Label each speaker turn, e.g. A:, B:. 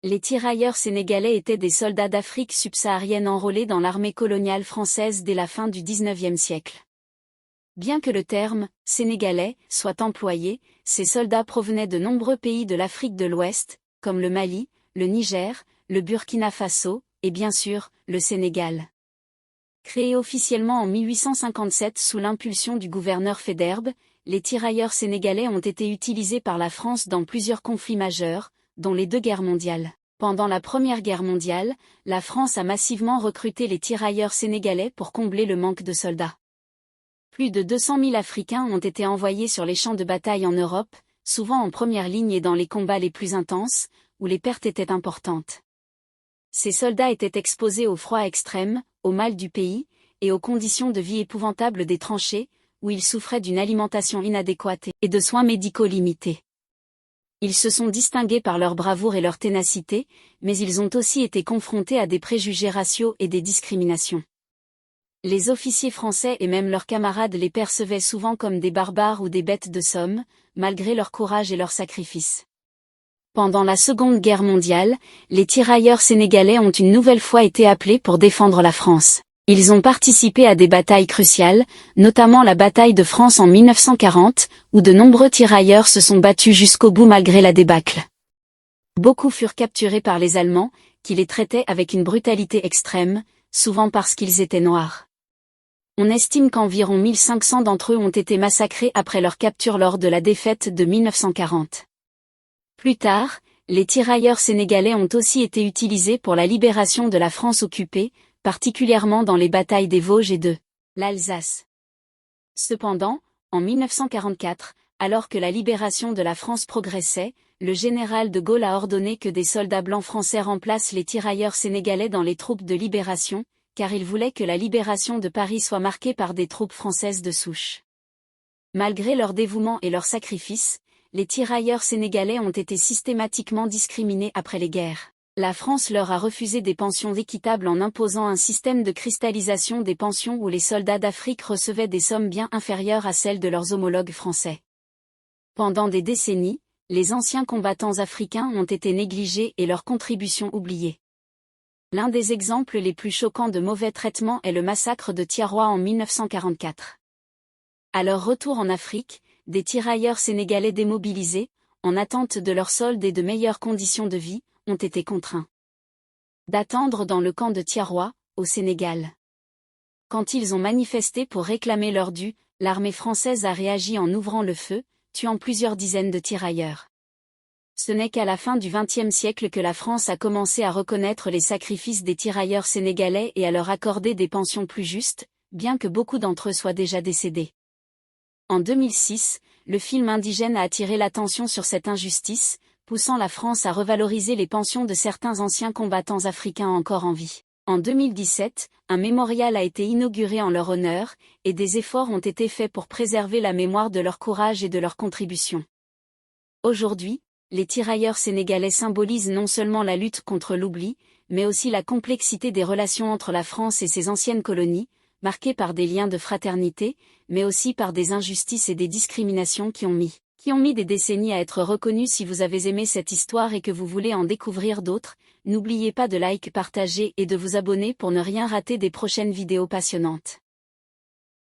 A: Les tirailleurs sénégalais étaient des soldats d'Afrique subsaharienne enrôlés dans l'armée coloniale française dès la fin du XIXe siècle. Bien que le terme « sénégalais » soit employé, ces soldats provenaient de nombreux pays de l'Afrique de l'Ouest, comme le Mali, le Niger, le Burkina Faso, et bien sûr, le Sénégal. Créés officiellement en 1857 sous l'impulsion du gouverneur Faidherbe, les tirailleurs sénégalais ont été utilisés par la France dans plusieurs conflits majeurs, dont les 2 guerres mondiales. Pendant la Première Guerre mondiale, la France a massivement recruté les tirailleurs sénégalais pour combler le manque de soldats. Plus de 200 000 Africains ont été envoyés sur les champs de bataille en Europe, souvent en première ligne et dans les combats les plus intenses, où les pertes étaient importantes. Ces soldats étaient exposés au froid extrême, au mal du pays, et aux conditions de vie épouvantables des tranchées, où ils souffraient d'une alimentation inadéquate et de soins médicaux limités. Ils se sont distingués par leur bravoure et leur ténacité, mais ils ont aussi été confrontés à des préjugés raciaux et des discriminations. Les officiers français et même leurs camarades les percevaient souvent comme des barbares ou des bêtes de somme, malgré leur courage et leur sacrifice. Pendant la Seconde Guerre mondiale, les tirailleurs sénégalais ont une nouvelle fois été appelés pour défendre la France. Ils ont participé à des batailles cruciales, notamment la bataille de France en 1940, où de nombreux tirailleurs se sont battus jusqu'au bout malgré la débâcle. Beaucoup furent capturés par les Allemands, qui les traitaient avec une brutalité extrême, souvent parce qu'ils étaient noirs. On estime qu'environ 1500 d'entre eux ont été massacrés après leur capture lors de la défaite de 1940. Plus tard, les tirailleurs sénégalais ont aussi été utilisés pour la libération de la France occupée, particulièrement dans les batailles des Vosges et de l'Alsace. Cependant, en 1944, alors que la libération de la France progressait, le général de Gaulle a ordonné que des soldats blancs français remplacent les tirailleurs sénégalais dans les troupes de libération, car il voulait que la libération de Paris soit marquée par des troupes françaises de souche. Malgré leur dévouement et leur sacrifice, les tirailleurs sénégalais ont été systématiquement discriminés après les guerres. La France leur a refusé des pensions équitables en imposant un système de cristallisation des pensions où les soldats d'Afrique recevaient des sommes bien inférieures à celles de leurs homologues français. Pendant des décennies, les anciens combattants africains ont été négligés et leurs contributions oubliées. L'un des exemples les plus choquants de mauvais traitement est le massacre de Thiaroye en 1944. À leur retour en Afrique, des tirailleurs sénégalais démobilisés, en attente de leur solde et de meilleures conditions de vie, ont été contraints d'attendre dans le camp de Thiaroye, au Sénégal. Quand ils ont manifesté pour réclamer leur dû, l'armée française a réagi en ouvrant le feu, tuant plusieurs dizaines de tirailleurs. Ce n'est qu'à la fin du XXe siècle que la France a commencé à reconnaître les sacrifices des tirailleurs sénégalais et à leur accorder des pensions plus justes, bien que beaucoup d'entre eux soient déjà décédés. En 2006, le film Indigène a attiré l'attention sur cette injustice, poussant la France à revaloriser les pensions de certains anciens combattants africains encore en vie. En 2017, un mémorial a été inauguré en leur honneur, et des efforts ont été faits pour préserver la mémoire de leur courage et de leur contribution. Aujourd'hui, les tirailleurs sénégalais symbolisent non seulement la lutte contre l'oubli, mais aussi la complexité des relations entre la France et ses anciennes colonies, marquées par des liens de fraternité, mais aussi par des injustices et des discriminations qui ont mis des décennies à être reconnues. Si vous avez aimé cette histoire et que vous voulez en découvrir d'autres, n'oubliez pas de like, partager et de vous abonner pour ne rien rater des prochaines vidéos passionnantes.